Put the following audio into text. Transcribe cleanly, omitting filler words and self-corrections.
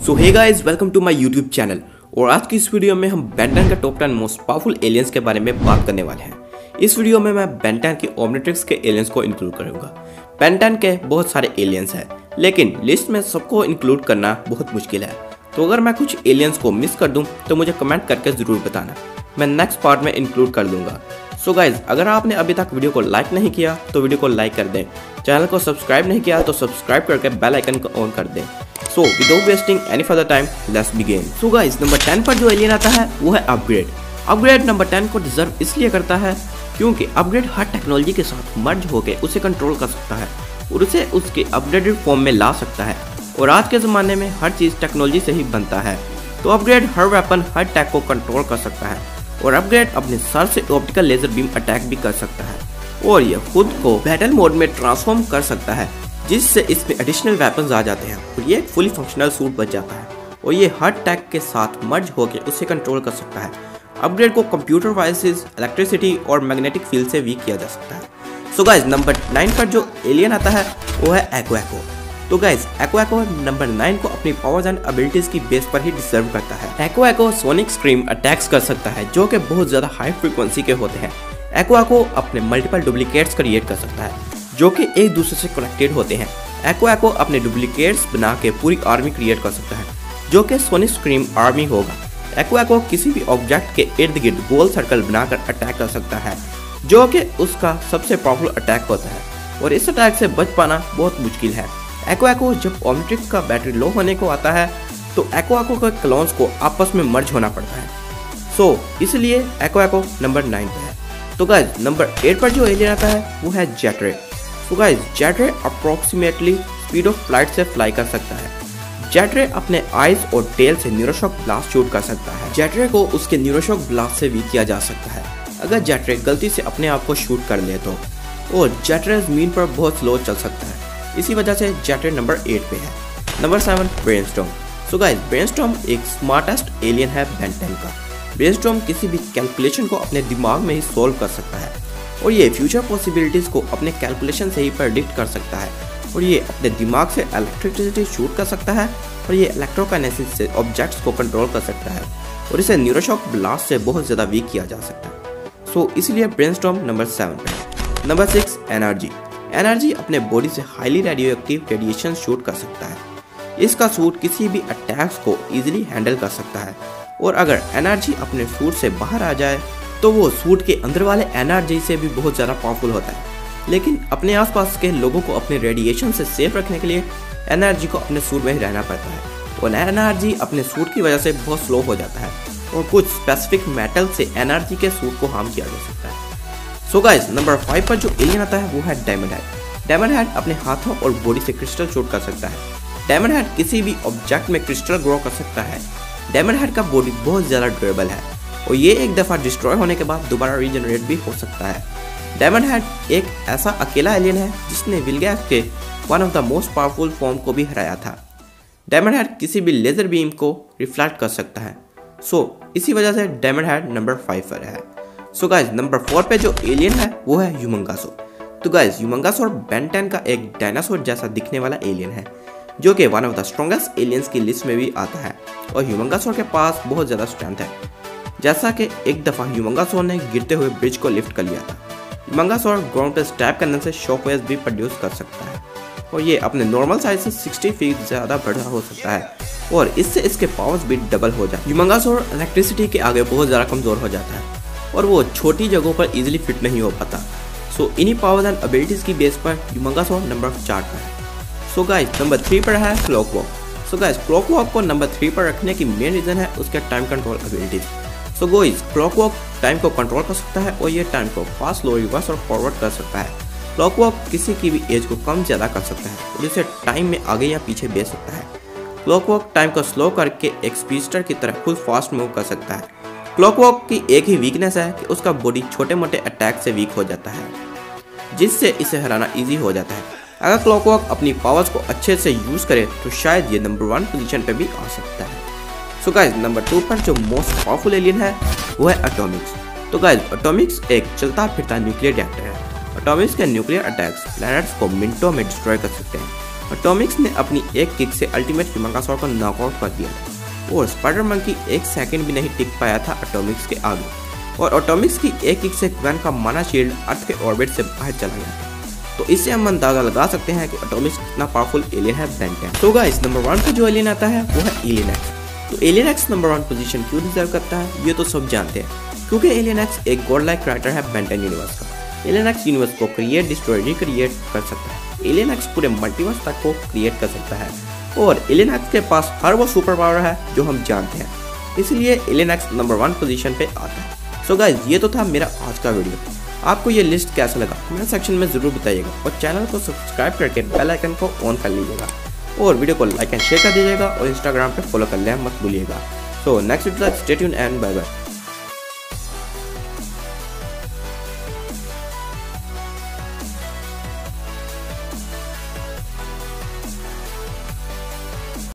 So hey guys, welcome to my YouTube channel. और आज की इस वीडियो में हम बेन 10 के टॉप 10 मोस्ट पावरफुल एलियंस के बारे में बात करने वाले हैं। इस वीडियो में मैं बेन 10 की ओमनिट्रिक्स के एलियंस को इंक्लूड करूंगा। बेन 10 के बहुत सारे एलियंस हैं, लेकिन लिस्ट में सबको इंक्लूड करना बहुत मुश्किल है। तो अगर मैं कुछ एलियंस को मिस कर दूं तो मुझे कमेंट करके जरूर बताना, मैं नेक्स्ट पार्ट में इंक्लूड कर दूंगा। सो गाइज, अगर आपने अभी तक वीडियो को लाइक नहीं किया तो वीडियो को लाइक कर दें, चैनल को सब्सक्राइब नहीं किया तो सब्सक्राइब करके बेल आइकन को ऑन कर दें। So without wasting any further time, let's begin. So guys, number 10 पर जो एलियन आता है वो है अपग्रेड। अपग्रेड नंबर 10 को डिजर्व इसलिए करता है क्योंकि अपग्रेड हर टेक्नोलॉजी के साथ मर्ज होकर उसे कंट्रोल कर सकता है और उसे उसके अपग्रेडेड फॉर्म में ला सकता है। और आज के ज़माने में हर चीज़ टेक्नोलॉजी से ही बनता है, तो अपग्रेड हर वेपन हर टैग को कंट्रोल कर सकता है। और अपग्रेड अपने सर से ऑप्टिकल लेजर बीम अटैक भी कर सकता है और यह खुद को बैटल मोड में ट्रांसफॉर्म कर सकता है, जिससे इसमें एडिशनल वेपन्स आ जाते हैं और ये एक फुली फंक्शनल सूट बच जाता है। और ये हर टैग के साथ मर्ज होकर उसे कंट्रोल कर सकता है। अपग्रेड को कंप्यूटर वायसेस, इलेक्ट्रिसिटी और मैग्नेटिक फील्ड से वीक किया जा सकता है। सो गाइज, नंबर 9 पर जो एलियन आता है वो है एको एको। तो गाइज, एको एको नंबर 9 को अपनी पावर्स एंड एबिलिटीज की बेस पर ही डिजर्व करता है। एको एको सोनिक स्ट्रीम अटैक्स कर सकता है जो कि बहुत ज्यादा हाई फ्रीक्वेंसी के होते हैं। एको एको अपने मल्टीपल डुप्लीकेट्स क्रिएट कर सकता है जो कि एक दूसरे से कनेक्टेड होते हैं। एको एको अपने डुप्लीकेट्स बना के पूरी आर्मी क्रिएट कर सकता है जो कि सोनिक स्ट्रीम आर्मी होगा। एको एको किसी भी ऑब्जेक्ट के इर्द गिर्द गोल सर्कल बनाकर अटैक कर सकता है जो कि उसका सबसे पावरफुल अटैक होता है और इस अटैक से बच पाना बहुत मुश्किल है। एको एको जब ओमनिट्रिक्स का बैटरी लो होने को आता है तो एको एको के क्लोन्स को आपस में मर्ज होना पड़ता है। सो इसलिए एको एको नंबर 9 पे है। तो गाइज, नंबर 8 पर जो एलियन आता है वो है जेट रे। तो गाइज, जेट रे अप्रोक्सीमेटली स्पीड ऑफ फ्लाइट से फ्लाई कर सकता है। जेट रे अपने आइज और टेल से न्यूरोशॉक ब्लास्ट शूट कर सकता है। जेट रे को उसके न्यूरोशॉक ब्लास्ट से वीक किया जा सकता है अगर जेट रे गलती से अपने आप को शूट कर ले तो। और जेट रे जमीन पर बहुत स्लो चल सकता है, इसी वजह से जेट रे नंबर 8 पे है। Number 7 brainstorm. So guys, brainstorm एक स्मार्टेस्ट एलियन है बेन 10 का। ब्रेनस्टॉर्म किसी भी कैलकुलेशन को अपने दिमाग में ही सोल्व कर सकता है और ये फ्यूचर पॉसिबिलिटीज को अपने कैलकुलेशन से ही प्रेडिक्ट कर सकता है। और ये अपने दिमाग से इलेक्ट्रिसिटी शूट कर सकता है और ये इलेक्ट्रोकाइनेसिस से ऑब्जेक्ट्स को कंट्रोल कर सकता है और इसे न्यूरोशॉक ब्लास्ट से बहुत ज़्यादा वीक किया जा सकता है। सो इसलिए ब्रेनस्टॉर्म नंबर 7 पे है। Number 6 energy. एनर्जी अपने बॉडी से हाईली रेडियोएक्टिव रेडिएशन शूट कर सकता है। इसका सूट किसी भी अटैक्स को इजीली हैंडल कर सकता है और अगर एनर्जी अपने सूट से बाहर आ जाए तो वो सूट के अंदर वाले एनर्जी से भी बहुत ज़्यादा पावरफुल होता है। लेकिन अपने आसपास के लोगों को अपने रेडिएशन से सेफ रखने के लिए एनर्जी को अपने सूट में ही रहना पड़ता है और एनर्जी अपने सूट की वजह से बहुत स्लो हो जाता है और कुछ स्पेसिफिक मेटल से एनर्जी के सूट को हार्म किया जा सकता है। सो गाइस, नंबर 5 पर जो एलियन आता है वो है डायमंड हेड। डायमंड हेड अपने हाथों और बॉडी से क्रिस्टल शूट कर सकता है। डायमंड हेड किसी भी ऑब्जेक्ट में क्रिस्टल ग्रो कर सकता है। डायमंड हेड का बॉडी बहुत ज़्यादा ड्यूरेबल है और ये एक दफ़ा डिस्ट्रॉय होने के बाद दोबारा रीजनरेट भी हो सकता है। डायमंड हेड एक ऐसा अकेला एलियन है जिसने विलगैस के one of the most powerful form को भी हराया था। डायमंड हेड किसी भी लेजर बीम को रिफ्लेक्ट कर सकता है। सो इसी वजह से डायमंड हेड नंबर 5 पर है। सो गाइज, नंबर 4 पे जो एलियन है वो है ह्यूमंगासोर। तो गाइज, ह्यूमंगासोर बेन 10 का एक डायनासोर जैसा दिखने वाला एलियन है जो कि one of the strongest aliens की लिस्ट में भी आता है और ह्यूमंगासोर के पास बहुत ज़्यादा स्ट्रेंथ है। जैसा कि एक दफ़ा ह्यूमंगासोर ने गिरते हुए ब्रिज को लिफ्ट कर लिया था। ह्यूमंगासोर ग्राउंड पर स्टैप करने से शॉक वेव्स भी प्रोड्यूस कर सकता है और ये अपने नॉर्मल साइज से 60 फीट ज़्यादा बड़ा हो सकता है और इससे इसके पावर्स भी डबल हो जाए। ह्यूमंगासोर इलेक्ट्रिसिटी के आगे बहुत ज़्यादा कमज़ोर हो जाता है और वो छोटी जगहों पर इजीली फिट नहीं हो पाता। सो इन्हीं पावर्स एंड एबिलिटीज की बेस पर ह्यूमंगासोर नंबर 4 पर है। सो गाइस, नंबर 3 पर है क्लॉकवॉक। सो गाइस, क्लॉकवॉक को नंबर 3 पर रखने की मेन रीज़न है उसके time control abilities. So guys, क्लॉकवॉक टाइम को कंट्रोल कर सकता है और ये टाइम को फास्ट, स्लो, रिवर्स और फॉरवर्ड कर सकता है। क्लॉकवॉक किसी की भी एज को कम ज़्यादा कर सकता है और इसे टाइम में आगे या पीछे भेज सकता है। क्लॉकवॉक टाइम को स्लो करके एक स्पीडस्टर की तरह खुद फास्ट मूव कर सकता है। क्लॉकवॉक की एक ही वीकनेस है कि उसका बॉडी छोटे मोटे अटैक से वीक हो जाता है, जिससे इसे हराना इजी हो जाता है। अगर क्लॉकवॉक अपनी पावर्स को अच्छे से यूज़ करे तो शायद ये नंबर 1 पोजीशन पे भी आ सकता है। सो गाइज, नंबर 2 पर जो मोस्ट पावरफुल एलियन है वो है एटॉमिक्स। तो गाइज, एटॉमिक्स एक चलता फिरता न्यूक्लियर रिएक्टर है। एटॉमिक्स के न्यूक्लियर अटैक्स प्लैनेट्स को मिनटों में डिस्ट्रॉय कर सकते हैं एटॉमिक्स ने अपनी एक किक से अल्टीमेट हिमाकासोर को नॉकआउट कर दिया था और स्पाइडर मंकी एक सेकंड भी नहीं टिक पाया था एटॉमिक्स के आगे, और एटॉमिक्स की एक किक से ग्वेन का माना शील्ड अर्थ के ऑर्बिट से बाहर चला गया था। तो इससे हम अंदाजा लगा सकते हैं कि एटॉमिक्स कितना पावरफुल एलियन है बेन 10। तो गाइस नंबर 1 पे जो एलियन आता है वो है एलियन एक्स। तो एलियन एक्स नंबर 1 पोजीशन क्यों डिजर्व करता है ये तो सब जानते हैं, क्योंकि एलियन एक्स एक गॉड लाइक क्रिएटर है बेन 10 यूनिवर्स का। एलियन एक्स यूनिवर्स को क्रिएट, डिस्ट्रॉय, रिक्रिएट कर सकता है। एलियन एक्स पूरे मल्टीवर्स तक को क्रिएट कर सकता है और एलियन एक्स के पास हर वो सुपर पावर है जो हम जानते हैं, इसलिए एलियन एक्स नंबर 1 पोजीशन पे आता है। सो गाइस ये तो था मेरा आज का वीडियो। आपको ये लिस्ट कैसा लगा कमेंट सेक्शन में जरूर बताइएगा और चैनल को सब्सक्राइब करके बेल आइकन को ऑन कर लीजिएगा और वीडियो को लाइक एंड शेयर कर दीजिएगा और इंस्टाग्राम पे फॉलो कर लेना मत भूलिएगा। सो नेक्स्ट वीडियो तक stay tuned and bye bye.